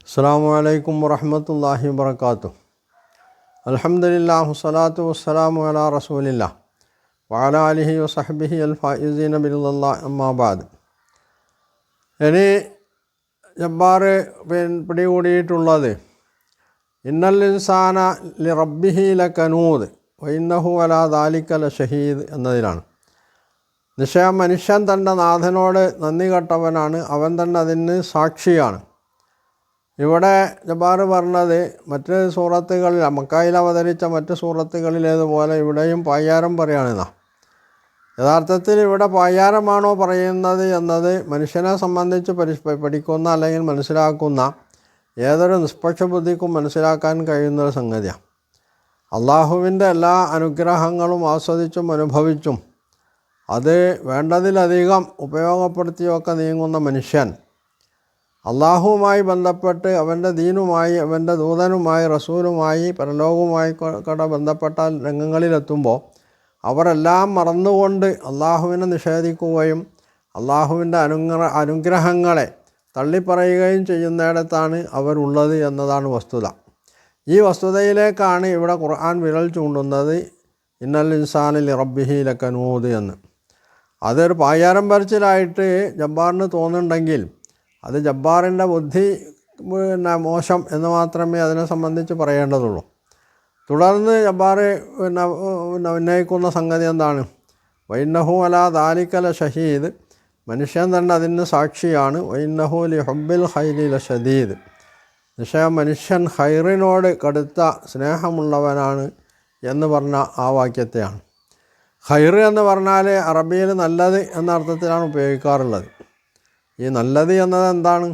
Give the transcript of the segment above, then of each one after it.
അസ്സലാമു അലൈക്കും വറഹ്മത്തുള്ളാഹി വബറകാതുഹു. അൽഹംദുലില്ലാഹി വസ്സലാത്തു വസ്സലാമു അലാ റസൂലില്ലാഹ് വഅലാ ആലിഹി വസഹ്ബിഹി അൽ ഫായിസീന ബിറിളല്ലാഹി അമ്മാ ബഅദ്. ഇനി ജബ്ബാർ പിടികൂടിയിട്ടുള്ളത് ഇന്നൽ ഇൻസാന ലിറബ്ബിഹി ലകനൂദ് വഇന്നഹു അലാ ദാലിക ലശഹീദ് എന്നതിലാണ്. നിശ്ചയം മനുഷ്യൻ തൻ്റെ നാഥനോട് നന്ദി കെട്ടവനാണ്, അവൻ തന്നെ അതിന് സാക്ഷിയാണ്. ഇവിടെ ജബ്ബാർ പറഞ്ഞത് മറ്റ് സൂറത്തുകളിൽ മക്കയിൽ അവതരിച്ച മറ്റ് സൂറത്തുകളിലേതുപോലെ ഇവിടെയും പായ്യാരം പറയുകയാണെന്നാണ്. യഥാർത്ഥത്തിൽ ഇവിടെ പായ്യാരമാണോ പറയുന്നത് എന്നത് മനുഷ്യനെ സംബന്ധിച്ച് പഠിക്കുന്ന അല്ലെങ്കിൽ മനസ്സിലാക്കുന്ന ഏതൊരു നിഷ്പക്ഷ ബുദ്ധിക്കും മനസ്സിലാക്കാൻ കഴിയുന്നൊരു സംഗതിയാണ്. അള്ളാഹുവിൻ്റെ എല്ലാ അനുഗ്രഹങ്ങളും ആസ്വദിച്ചും അനുഭവിച്ചും അത് വേണ്ടതിലധികം ഉപയോഗപ്പെടുത്തിയൊക്കെ നീങ്ങുന്ന മനുഷ്യൻ അള്ളാഹുവുമായി ബന്ധപ്പെട്ട് അവൻ്റെ ദീനുമായി അവൻ്റെ ദൂതനുമായി റസൂലുമായി പരലോകവുമായി ബന്ധപ്പെട്ട രംഗങ്ങളിലെത്തുമ്പോൾ അവരെല്ലാം മറന്നുകൊണ്ട് അള്ളാഹുവിനെ നിഷേധിക്കുകയും അള്ളാഹുവിൻ്റെ അനുഗ്രഹങ്ങളെ തള്ളിപ്പറയുകയും ചെയ്യുന്നിടത്താണ് അവരുള്ളത് എന്നതാണ് വസ്തുത. ഈ വസ്തുതയിലേക്കാണ് ഇവിടെ ഖുർആൻ വിരൽ ചൂണ്ടുന്നത്, ഇന്നൽ ഇൻസാന ലിറബ്ബിഹി ലകനൂദ് എന്ന്. അതൊരു പായ്യാരം പറിച്ചിലായിട്ട് ജബ്ബാറിന് തോന്നുന്നുണ്ടെങ്കിൽ അത് ജബ്ബാറിൻ്റെ ബുദ്ധി മോശം എന്ന് മാത്രമേ അതിനെ സംബന്ധിച്ച് പറയേണ്ടതുള്ളൂ. തുടർന്ന് ജബ്ബാർ ഉന്നയിക്കുന്ന സംഗതി എന്താണ്? വഇന്നഹു അലാ ദാലിക ലശഹീദ്, മനുഷ്യൻ തന്നെ അതിന് സാക്ഷിയാണ്. വഇന്നഹു ലിഹുബ്ബിൽ ഖൈരി ലശദീദ്, നിശ്ചയം മനുഷ്യൻ ഖൈറിനോട് കടുത്ത സ്നേഹമുള്ളവനാണ് എന്ന് പറഞ്ഞ ആ വാക്യത്തെയാണ്. ഖൈർ എന്ന് പറഞ്ഞാൽ അറബിയിൽ നല്ലത് എന്ന അർത്ഥത്തിലാണ് ഉപയോഗിക്കാറുള്ളത്. ഈ നല്ലത് എന്നത് എന്താണ്?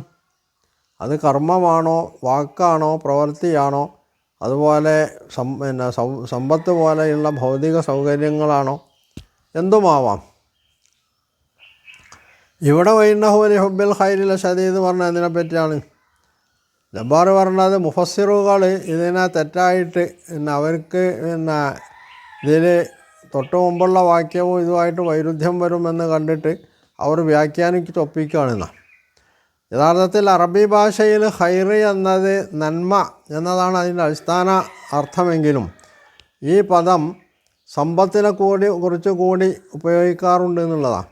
അത് കർമ്മമാണോ, വാക്കാണോ, പ്രവൃത്തിയാണോ, അതുപോലെ സമ്പത്ത് പോലെയുള്ള ഭൗതിക സൗകര്യങ്ങളാണോ, എന്തുമാവാം. ഇവിടെ വഇന്നഹു ലിഹുബ്ബിൽ ഖൈരി ലശദീദ് പറഞ്ഞ എന്തിനെ പറ്റിയാണ്? ജബ്ബാർ പറഞ്ഞത് മുഫസ്സിറുകൾ ഇതിനെ തെറ്റായിട്ട് അവർക്ക് ഇതിൽ തൊട്ട് മുമ്പുള്ള വാക്യവും ഇതുമായിട്ട് വൈരുദ്ധ്യം വരുമെന്ന് കണ്ടിട്ട് അവർ വ്യാഖ്യാനിച്ച് ഒപ്പിക്കുകയാണെന്നാണ്. യഥാർത്ഥത്തിൽ അറബി ഭാഷയിൽ ഖൈർ എന്നത് നന്മ എന്നതാണ് അതിൻ്റെ അടിസ്ഥാന അർത്ഥമെങ്കിലും ഈ പദം സമ്പത്തിനെ കുറിച്ച് ഉപയോഗിക്കാറുണ്ട് എന്നുള്ളതാണ്.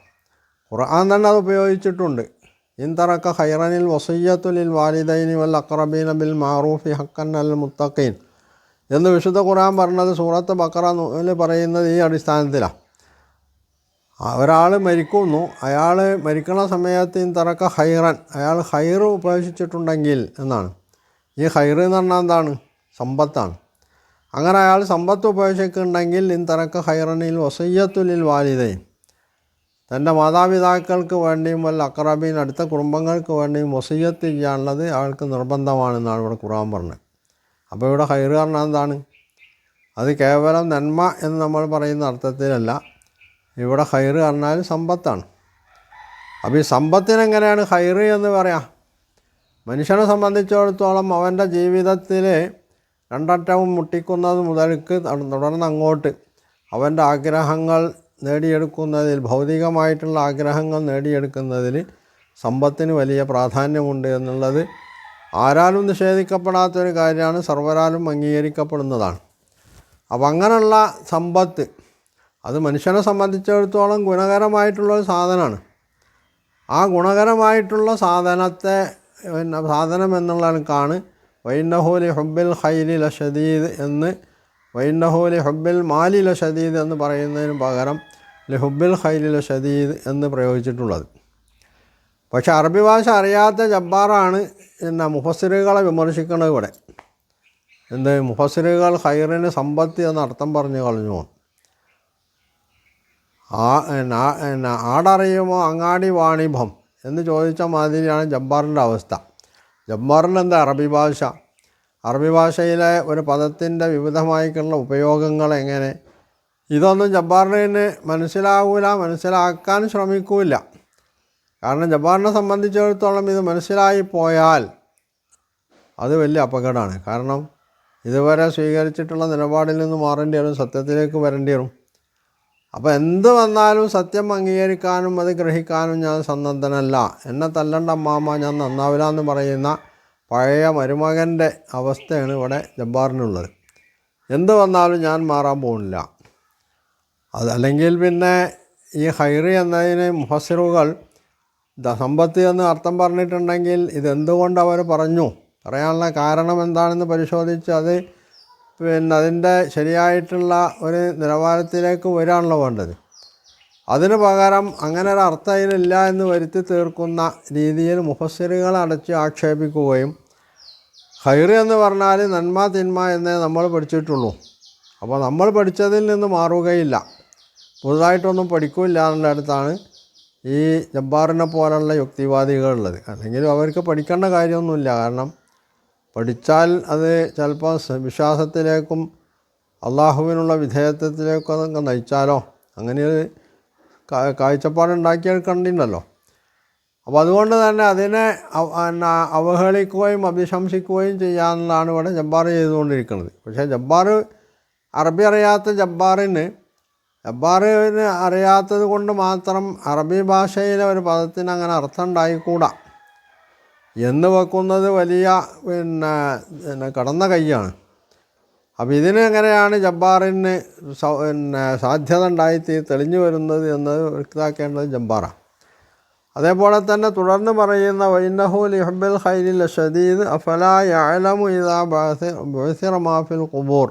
ഖുർആൻ തന്നെ അത് ഉപയോഗിച്ചിട്ടുണ്ട്. ഇൻ തറക ഖൈറനിൽ വസിയ്യത്തു ലിൽ വാലിദൈനി വൽ അഖറബീന ബിൽ മഅറൂഫി ഹഖൻ അൽ മുത്തഖീൻ എന്ന് വിശുദ്ധ ഖുർആൻ പറഞ്ഞത് സൂറത്ത് ബഖറയിൽ പറയുന്നത് ഈ അടിസ്ഥാനത്തിലാണ്. ഒരാൾ മരിക്കുന്നു, അയാൾ മരിക്കുന്ന സമയത്ത് ഇൻ തറക ഖൈറൻ, അയാൾ ഖൈർ ഉപേക്ഷിച്ചിട്ടുണ്ടെങ്കിൽ എന്നാണ്. ഈ ഖൈർ എന്ന് പറഞ്ഞാൽ എന്താണ്? സമ്പത്താണ്. അങ്ങനെ അയാൾ സമ്പത്ത് ഉപേക്ഷിക്കുന്നുണ്ടെങ്കിൽ ഇൻ തറക ഖൈറനിൽ വസിയ്യത്തു ലിൽ വാലിദൈൻ, തൻ്റെ മാതാപിതാക്കൾക്ക് വേണ്ടിയും വല്ല അഖറബീൻ അടുത്ത കുടുംബങ്ങൾക്ക് വേണ്ടിയും വസിയ്യത്ത് ചെയ്യാനുള്ളത് അയാൾക്ക് നിർബന്ധമാണെന്നാണ് ഇവിടെ ഖുർആൻ പറഞ്ഞത്. അപ്പോൾ ഇവിടെ ഖൈർ പറഞ്ഞാൽ എന്താണ്? അത് കേവലം നന്മ എന്ന് നമ്മൾ പറയുന്ന അർത്ഥത്തിലല്ല. ഇവിടെ ഖൈർ പറഞ്ഞാൽ സമ്പത്താണ്. അപ്പോൾ ഈ സമ്പത്തിനെങ്ങനെയാണ് ഖൈർ എന്ന് പറയാം? മനുഷ്യനെ സംബന്ധിച്ചിടത്തോളം അവൻ്റെ ജീവിതത്തിൽ രണ്ടറ്റവും മുട്ടിക്കുന്നത് മുതൽക്ക് തുടർന്ന് അങ്ങോട്ട് അവൻ്റെ ആഗ്രഹങ്ങൾ നേടിയെടുക്കുന്നതിൽ, ഭൗതികമായിട്ടുള്ള ആഗ്രഹങ്ങൾ നേടിയെടുക്കുന്നതിൽ സമ്പത്തിന് വലിയ പ്രാധാന്യമുണ്ട് എന്നുള്ളത് ആരാലും നിഷേധിക്കപ്പെടാത്തൊരു കാര്യമാണ്, സർവ്വരാലും അംഗീകരിക്കപ്പെടുന്നതാണ്. അപ്പം അങ്ങനെയുള്ള സമ്പത്ത് അത് മനുഷ്യനെ സംബന്ധിച്ചിടത്തോളം ഗുണകരമായിട്ടുള്ളൊരു സാധനമാണ്. ആ ഗുണകരമായിട്ടുള്ള സാധനം എന്നുള്ളതാണ് വഇന്നഹു ലിഹുബ്ബിൽ ഖൈരി ലശദീദ് എന്ന്, വഇന്നഹു ലിഹുബ്ബിൽ മാലി ലശദീദ് എന്ന് പറയുന്നതിന് പകരം ലിഹുബ്ബിൽ ഖൈരി ലശദീദ് എന്ന് പ്രയോഗിച്ചിട്ടുള്ളത്. പക്ഷെ അറബി ഭാഷ അറിയാത്ത ജബ്ബാറാണ് മുഫസ്സിറുകളെ വിമർശിക്കുന്നത്. ഇവിടെ മുഫസ്സിറുകൾ ഖൈറിന് സമ്പത്ത് എന്ന അർത്ഥം പറഞ്ഞു കളഞ്ഞു. ആടറിയുമോ അങ്ങാടി വാണിഭം എന്ന് ചോദിച്ച മാതിരിയാണ് ജബ്ബാറിൻ്റെ അവസ്ഥ. ജബ്ബാറിൻ്റെ എന്താ അറബി ഭാഷയിലെ ഒരു പദത്തിൻ്റെ വിവിധമായിട്ടുള്ള ഉപയോഗങ്ങൾ എങ്ങനെ, ഇതൊന്നും ജബ്ബാറിന് മനസ്സിലാക്കാൻ ശ്രമിക്കില്ല. കാരണം ജബ്ബാറിനെ സംബന്ധിച്ചിടത്തോളം ഇത് മനസ്സിലായി പോയാൽ അത് വലിയ അപകടമാണ്. കാരണം ഇതുവരെ സ്വീകരിച്ചിട്ടുള്ള നിലപാടിൽ നിന്ന് മാറേണ്ടി വരും, സത്യത്തിലേക്ക് വരേണ്ടി വരും. അപ്പോൾ എന്ത് വന്നാലും സത്യം അംഗീകരിക്കാനും അത് ഗ്രഹിക്കാനും ഞാൻ സന്നദ്ധനല്ല, എന്നെ തല്ലണ്ട അമ്മാമ്മ, ഞാൻ നന്നാവില്ല എന്ന് പറയുന്ന പഴയ മരുമകൻ്റെ അവസ്ഥയാണ് ഇവിടെ ജബ്ബാറിനുള്ളത്. എന്ത് വന്നാലും ഞാൻ മാറാൻ പോകുന്നില്ല. അതല്ലെങ്കിൽ പിന്നെ ഈ ഹൈറ് എന്നതിന് മുഫസ്സിറുകൾ സമ്പത്ത് എന്ന് അർത്ഥം പറഞ്ഞിട്ടുണ്ടെങ്കിൽ ഇതെന്തുകൊണ്ട് അവർ പറഞ്ഞു, പറയാനുള്ള കാരണം എന്താണെന്ന് പരിശോധിച്ച് അത് പിന്നെ അതിൻ്റെ ശരിയായിട്ടുള്ള ഒരു നിലവാരത്തിലേക്ക് വരാണല്ലോ വേണ്ടത്. അതിന് പകരം അങ്ങനെ ഒരു അർത്ഥം അതിലില്ല എന്ന് വരുത്തി തീർക്കുന്ന രീതിയിൽ മുഫസ്സിറുകൾ അടച്ച് ആക്ഷേപിക്കുകയും, ഹൈറ് എന്ന് പറഞ്ഞാൽ നന്മ തിന്മ എന്നേ നമ്മൾ പഠിച്ചിട്ടുള്ളൂ, അപ്പോൾ നമ്മൾ പഠിച്ചതിൽ നിന്ന് മാറുകയില്ല, പുതുതായിട്ടൊന്നും പഠിക്കില്ല എന്നുള്ള അടുത്താണ് ഈ ജബ്ബാറിനെ പോലുള്ള യുക്തിവാദികളുള്ളത്. അല്ലെങ്കിൽ അവർക്ക് പഠിക്കേണ്ട കാര്യമൊന്നുമില്ല. കാരണം പഠിച്ചാൽ അത് ചിലപ്പോൾ വിശ്വാസത്തിലേക്കും അള്ളാഹുവിനുള്ള വിധേയത്വത്തിലേക്കൊക്കെ നയിച്ചാലോ അങ്ങനെ ഒരു കാഴ്ചപ്പാടുണ്ടാക്കിയെടുക്കണ്ടില്ലല്ലോ. അപ്പോൾ അതുകൊണ്ട് തന്നെ അതിനെ അവഹേളിക്കുകയും അഭിശംസിക്കുകയും ചെയ്യാമെന്നാണ് ഇവിടെ ജബ്ബാർ ചെയ്തുകൊണ്ടിരിക്കുന്നത്. പക്ഷേ ജബ്ബാർ അറബി അറിയാത്ത ജബ്ബാറിന് അറിയാത്തത് കൊണ്ട് മാത്രം അറബി ഭാഷയിലെ ഒരു പദത്തിന് അങ്ങനെ അർത്ഥം ഉണ്ടായിക്കൂടാ എന്ന് വെക്കുന്നത് വലിയ പിന്നെ കടന്ന കൈയാണ്. അപ്പോൾ ഇതിന് എങ്ങനെയാണ് ജബ്ബാറിന് സാധ്യത ഉണ്ടായി തെളിഞ്ഞു വരുന്നത് എന്നത് വ്യക്തമാക്കേണ്ടത് ജബ്ബാറാണ്. അതേപോലെ തന്നെ തുടർന്ന് പറയുന്ന വൈന്നഹു ലിഹുബ്ബിൽ ഖൈരി ലശദീദ് അഫലാ യഅലമു ഇദാ ബുഇസിറ മാ ഫിൽ ഖുബൂർ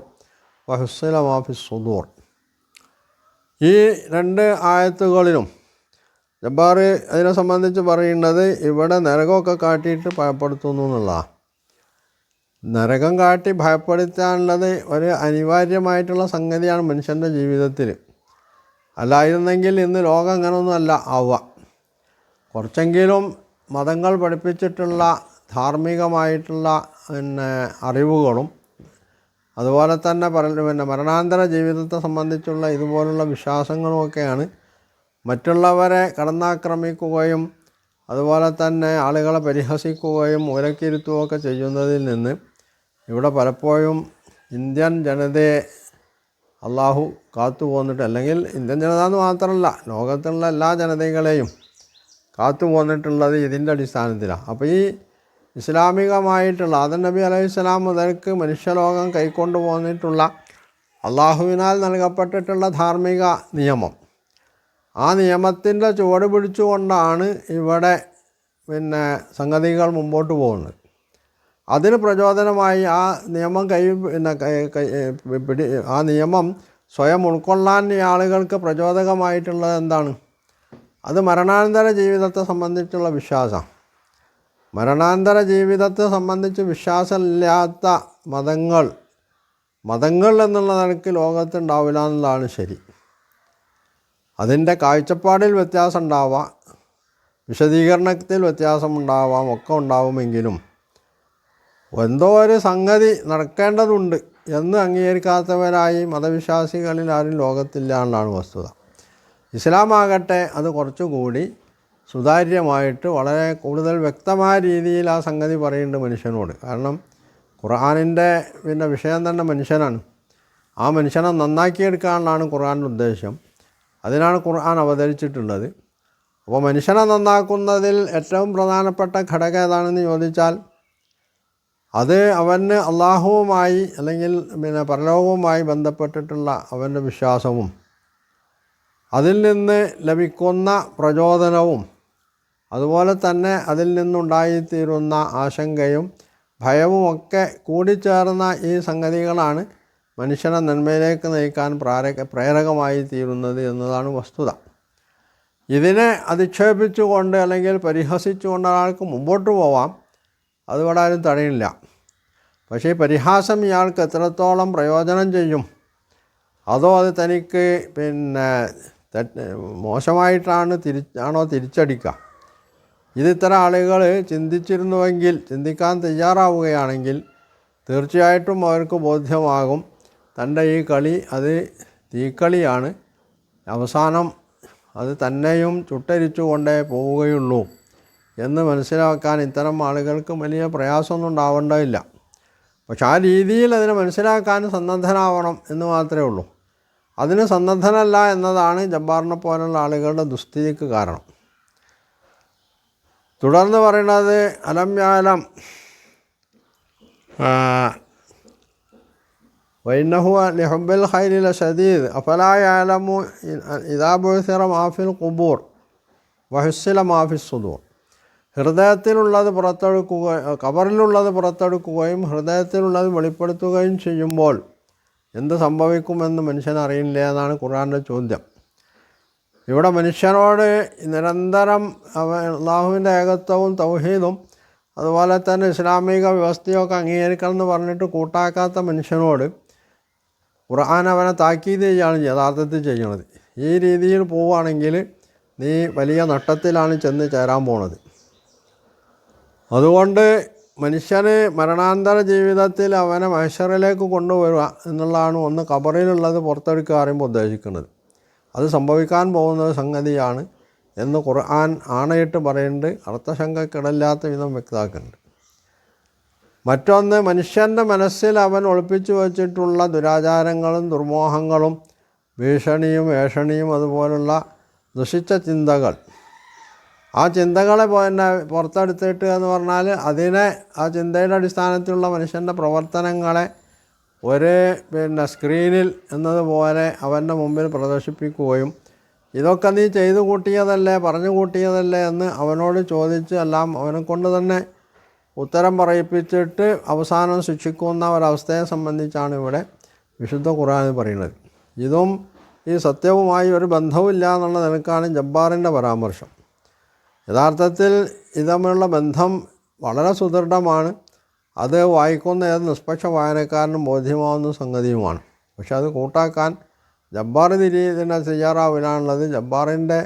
വഹുസ്സില മാ ഫിസ് സുദൂർ. ഈ രണ്ട് ആയത്തുകളിലും ജബ്ബാർ അതിനെ സംബന്ധിച്ച് പറയുന്നത് ഇവിടെ നരകമൊക്കെ കാട്ടിയിട്ട് ഭയപ്പെടുത്തുന്നു എന്നുള്ളതാണ്. നരകം കാട്ടി ഭയപ്പെടുത്താനുള്ളത് ഒരു അനിവാര്യമായിട്ടുള്ള സംഗതിയാണ് മനുഷ്യൻ്റെ ജീവിതത്തിൽ. അല്ലായിരുന്നെങ്കിൽ ഇന്ന് ലോകം അങ്ങനെയൊന്നും അല്ല ആവുക. കുറച്ചെങ്കിലും മതങ്ങൾ പഠിപ്പിച്ചിട്ടുള്ള ധാർമ്മികമായിട്ടുള്ള അറിവുകളും അതുപോലെ തന്നെ മരണാന്തര ജീവിതത്തെ സംബന്ധിച്ചുള്ള ഇതുപോലുള്ള വിശ്വാസങ്ങളുമൊക്കെയാണ് മറ്റുള്ളവരെ കടന്നാക്രമിക്കുകയും അതുപോലെ തന്നെ ആളുകളെ പരിഹസിക്കുകയും ഉലക്കിരുത്തുകയൊക്കെ ചെയ്യുന്നതിൽ നിന്ന് ഇവിടെ പലപ്പോഴും ഇന്ത്യൻ ജനതയെ അള്ളാഹു കാത്തു പോന്നിട്ട്, അല്ലെങ്കിൽ ഇന്ത്യൻ ജനത എന്ന് മാത്രമല്ല ലോകത്തുള്ള എല്ലാ ജനതകളെയും കാത്തു പോന്നിട്ടുള്ളത് ഇതിൻ്റെ അടിസ്ഥാനത്തിലാണ്. അപ്പോൾ ഈ ഇസ്ലാമികമായിട്ടുള്ള ആദം നബി അലൈഹിസ്സലാം മുതൽക്ക് മനുഷ്യലോകം കൈക്കൊണ്ടു പോന്നിട്ടുള്ള അള്ളാഹുവിനാൽ നൽകപ്പെട്ടിട്ടുള്ള ധാർമ്മിക നിയമം, ആ നിയമത്തിൻ്റെ ചുവട് പിടിച്ചുകൊണ്ടാണ് ഇവിടെ സംഗതികൾ മുമ്പോട്ട് പോകുന്നത്. അതിന് പ്രചോദനമായി ആ നിയമം ആ നിയമം സ്വയം ഉൾക്കൊള്ളാൻ ഈ ആളുകൾക്ക് പ്രചോദകമായിട്ടുള്ളത് എന്താണ്? അത് മരണാനന്തര ജീവിതത്തെ സംബന്ധിച്ചുള്ള വിശ്വാസം. മരണാന്തര ജീവിതത്തെ സംബന്ധിച്ച് വിശ്വാസമില്ലാത്ത മതങ്ങൾ എന്നുള്ള നിലയ്ക്ക് ലോകത്തുണ്ടാവില്ല എന്നുള്ളതാണ് ശരി. അതിൻ്റെ കാഴ്ചപ്പാടിൽ വ്യത്യാസം ഉണ്ടാവാം, വിശദീകരണത്തിൽ വ്യത്യാസമുണ്ടാവാം, ഒക്കെ ഉണ്ടാവുമെങ്കിലും എന്തോ ഒരു സംഗതി നടക്കേണ്ടതുണ്ട് എന്ന് അംഗീകരിക്കാത്തവരായി മതവിശ്വാസികളിൽ ആരും ലോകത്തില്ല എന്നാണ് വസ്തുത. ഇസ്ലാമാകട്ടെ അത് കുറച്ചുകൂടി സുതാര്യമായിട്ട് വളരെ കൂടുതൽ വ്യക്തമായ രീതിയിൽ ആ സംഗതി പറയുന്നുണ്ട് മനുഷ്യനോട്. കാരണം ഖുർആനിൻ്റെ വിഷയം തന്നെ മനുഷ്യനാണ്. ആ മനുഷ്യനെ നന്നാക്കിയെടുക്കാനാണ് ഖുർആൻ്റെ ഉദ്ദേശം. അതിനാണ് ഖുർആൻ അവതരിച്ചിട്ടുള്ളത്. അപ്പോൾ മനുഷ്യനെ നന്നാക്കുന്നതിൽ ഏറ്റവും പ്രധാനപ്പെട്ട ഘടകം ഏതാണെന്ന് ചോദിച്ചാൽ അത് അവന് അള്ളാഹുവുമായി അല്ലെങ്കിൽ പരലോകവുമായി ബന്ധപ്പെട്ടിട്ടുള്ള അവൻ്റെ വിശ്വാസവും അതിൽ നിന്ന് ലഭിക്കുന്ന പ്രചോദനവും അതുപോലെ തന്നെ അതിൽ നിന്നുണ്ടായിത്തീരുന്ന ആശങ്കയും ഭയവും ഒക്കെ കൂടിച്ചേർന്ന ഈ സംഗതികളാണ് മനുഷ്യനെ നന്മയിലേക്ക് നയിക്കാൻ പ്രേരകമായി തീരുന്നത് എന്നതാണ് വസ്തുത. ഇതിനെ അധിക്ഷേപിച്ചുകൊണ്ട് അല്ലെങ്കിൽ പരിഹസിച്ചുകൊണ്ട് ഒരാൾക്ക് മുമ്പോട്ട് പോവാം, അതുകൊണ്ട് ആരും തടയില്ല. പക്ഷേ ഈ പരിഹാസം ഇയാൾക്ക് എത്രത്തോളം പ്രയോജനം ചെയ്യും, അതോ അത് തനിക്ക് മോശമായിട്ടാണോ തിരിച്ചടിക്കുക, ഇതിത്തരം ആളുകൾ ചിന്തിച്ചിരുന്നുവെങ്കിൽ, ചിന്തിക്കാൻ തയ്യാറാവുകയാണെങ്കിൽ തീർച്ചയായിട്ടും അവർക്ക് ബോധ്യമാകും തൻ്റെ ഈ കളി അത് തീക്കളിയാണ്, അവസാനം അത് തന്നെയും ചുട്ടരിച്ചു കൊണ്ടേ പോവുകയുള്ളൂ എന്ന് മനസ്സിലാക്കാൻ ഇത്തരം ആളുകൾക്ക് വലിയ പ്രയാസമൊന്നും ഉണ്ടാവേണ്ടതില്ല. പക്ഷെ ആ രീതിയിൽ അതിനെ മനസ്സിലാക്കാൻ സന്നദ്ധനാവണം എന്ന് മാത്രമേ ഉള്ളൂ. അതിന് സന്നദ്ധനല്ല എന്നതാണ് ജബ്ബാറിനെ പോലുള്ള ആളുകളുടെ ദുസ്ഥിതിക്ക് കാരണം. തുടർന്ന് പറയുന്നത് അലം യഅലം വഇന്നഹു ലിഹുബ്ബിൽ ഖൈരി ലശദീദ് അഫലാ യഅലമു ഇദാ ബുഇസിറ മാ ഫിൽ ഖുബൂർ വഹുസ്സില മാ ഫിസ് സുദൂർ. ഹൃദയത്തിലുള്ളത് ഖബറിലുള്ളത് പുറത്തെടുക്കുകയും ഹൃദയത്തിലുള്ളത് വെളിപ്പെടുത്തുകയും ചെയ്യുമ്പോൾ എന്ത് സംഭവിക്കുമെന്ന് മനുഷ്യൻ അറിയില്ല എന്നാണ് ഖുർആൻ്റെ ചോദ്യം. ഇവിടെ മനുഷ്യനോട് നിരന്തരം അല്ലാഹുവിൻ്റെ ഏകത്വവും തൗഹീദും അതുപോലെ തന്നെ ഇസ്ലാമിക വ്യവസ്ഥയൊക്കെ അംഗീകരിക്കണം എന്ന് പറഞ്ഞിട്ട് കൂട്ടാക്കാത്ത മനുഷ്യനോട് ഖുർആൻ അവനെ താക്കീത് ചെയ്യുകയാണ് യഥാർത്ഥത്തിൽ ചെയ്യണത്. ഈ രീതിയിൽ പോവുകയാണെങ്കിൽ നീ വലിയ നഷ്ടത്തിലാണ് ചെന്ന് ചേരാൻ പോണത്. അതുകൊണ്ട് മനുഷ്യന് മരണാന്തര ജീവിതത്തിൽ അവനെ മഹ്ശറിലേക്ക് കൊണ്ടുവരിക എന്നുള്ളതാണ് ഒന്ന് ഖബറിലുള്ളത് പുറത്തെടുക്കുക പറയുമ്പോൾ ഉദ്ദേശിക്കുന്നത്. അത് സംഭവിക്കാൻ പോകുന്ന സംഗതിയാണ് എന്ന് ഖുർആൻ ആണയിട്ട് പറയുന്നുണ്ട്. അർത്ഥശങ്കക്കിടയില്ലാത്ത വിധം വ്യക്തമാക്കുന്നുണ്ട്. മറ്റൊന്ന്, മനുഷ്യൻ്റെ മനസ്സിൽ അവൻ ഒളിപ്പിച്ചു വച്ചിട്ടുള്ള ദുരാചാരങ്ങളും ദുർമോഹങ്ങളും ഭീഷണിയും ഏഷണിയും അതുപോലുള്ള ദുഷിച്ച ചിന്തകൾ, ആ ചിന്തകളെ പിന്നെ പുറത്തെടുത്തിട്ട് എന്ന് പറഞ്ഞാൽ ആ ചിന്തയുടെ അടിസ്ഥാനത്തിലുള്ള മനുഷ്യൻ്റെ പ്രവർത്തനങ്ങളെ ഒരു സ്ക്രീനിൽ എന്നതുപോലെ അവൻ്റെ മുമ്പിൽ പ്രദർശിപ്പിക്കുകയും ഇതൊക്കെ നീ ചെയ്തു കൂട്ടിയതല്ലേ പറഞ്ഞു കൂട്ടിയതല്ലേ എന്ന് അവനോട് ചോദിച്ച് എല്ലാം അവനെ കൊണ്ട് തന്നെ ഉത്തരം പറയിപ്പിച്ചിട്ട് അവസാനം ശിക്ഷിക്കുന്ന ഒരവസ്ഥയെ സംബന്ധിച്ചാണ് ഇവിടെ വിശുദ്ധ ഖുർആൻ പറയുന്നത്. ഇതും ഈ സത്യവുമായി ഒരു ബന്ധവുമില്ല എന്നുള്ള നിലക്കാണ് ജബ്ബാറിൻ്റെ പരാമർശം. യഥാർത്ഥത്തിൽ ഇത് തമ്മിലുള്ള ബന്ധം വളരെ സുദൃഢമാണ്. അത് വായിക്കുന്ന ഏത് നിഷ്പക്ഷ വായനക്കാരനും ബോധ്യമാവുന്ന സംഗതിയുമാണ്. പക്ഷെ അത് കൂട്ടാക്കാൻ ജബ്ബാർ ഇതിനെ തയ്യാറാവില്ലാന്നുള്ളത് ജബ്ബാറിൻ്റെ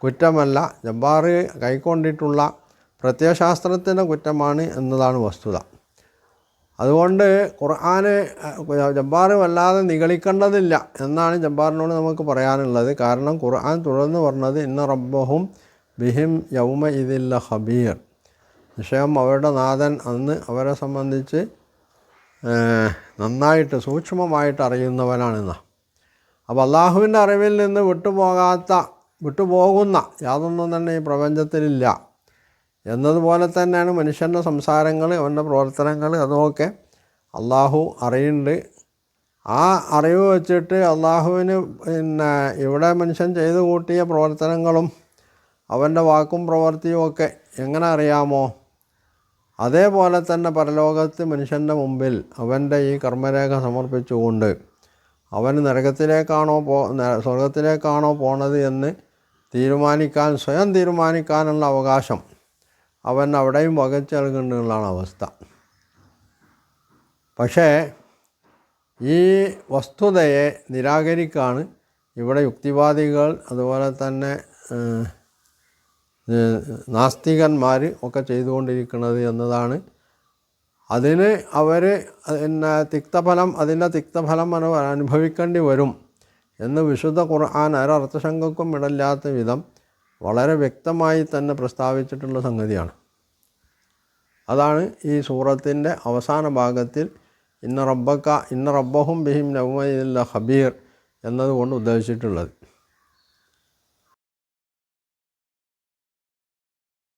കുറ്റമല്ല, ജബ്ബാർ കൈക്കൊണ്ടിട്ടുള്ള പ്രത്യയശാസ്ത്രത്തിൻ്റെ കുറ്റമാണ് എന്നതാണ് വസ്തുത. അതുകൊണ്ട് ഖുർആന് ജബ്ബാർ വല്ലാതെ നിഗളിക്കേണ്ടതില്ല എന്നാണ് ജബ്ബാറിനോട് നമുക്ക് പറയാനുള്ളത്. കാരണം ഖുർആൻ തുടർന്ന് പറഞ്ഞത് ഇന്ന റബ്ബഹും ബിഹിം യൗമ ഇദില്ല ഖബീർ, നിശ്ചയം അവരുടെ നാഥൻ അന്ന് അവരെ സംബന്ധിച്ച് നന്നായിട്ട് സൂക്ഷ്മമായിട്ട് അറിയുന്നവനാണെന്ന. അപ്പോൾ അള്ളാഹുവിൻ്റെ അറിവിൽ നിന്ന് വിട്ടുപോകുന്ന യാതൊന്നും തന്നെ ഈ പ്രപഞ്ചത്തിലില്ല എന്നതുപോലെ തന്നെയാണ് മനുഷ്യൻ്റെ സംസാരങ്ങൾ, അവൻ്റെ പ്രവർത്തനങ്ങൾ, അതുമൊക്കെ അള്ളാഹു അറിയുന്നുണ്ട്. ആ അറിവ് വച്ചിട്ട് അള്ളാഹുവിന് ഇവിടെ മനുഷ്യൻ ചെയ്തു കൂട്ടിയ പ്രവർത്തനങ്ങളും അവൻ്റെ വാക്കും പ്രവൃത്തിയും ഒക്കെ എങ്ങനെ അറിയാമോ, അതേപോലെ തന്നെ പരലോകത്ത് മനുഷ്യൻ്റെ മുമ്പിൽ അവൻ്റെ ഈ കർമ്മരേഖ സമർപ്പിച്ചുകൊണ്ട് അവൻ നരകത്തിലേക്കാണോ സ്വർഗത്തിലേക്കാണോ പോണത് എന്ന് സ്വയം തീരുമാനിക്കാനുള്ള അവകാശം അവൻ അവിടെയും വകച്ചു നൽകുന്നതാണ് അവസ്ഥ. പക്ഷേ ഈ വസ്തുതയെ നിരാകരിക്കാണ് ഇവിടെ യുക്തിവാദികൾ അതുപോലെ തന്നെ നാസ്തികന്മാർ ഒക്കെ ചെയ്തുകൊണ്ടിരിക്കുന്നത് എന്നതാണ്. അതിന് അവർ അതിൻ്റെ തിക്തഫലം അനുഭവിക്കേണ്ടി വരും എന്ന് വിശുദ്ധ ഖുർആൻ ഒരർത്ഥശങ്കക്കും ഇടയില്ലാത്ത വിധം വളരെ വ്യക്തമായി തന്നെ പ്രസ്താവിച്ചിട്ടുള്ള സംഗതിയാണ്. അതാണ് ഈ സൂറത്തിൻ്റെ അവസാന ഭാഗത്തിൽ ഇന്ന റബ്ബഹും ബിഹിം യൗമ ഇദില്ല ഖബീർ എന്നതുകൊണ്ട് ഉദ്ദേശിച്ചിട്ടുള്ളത്.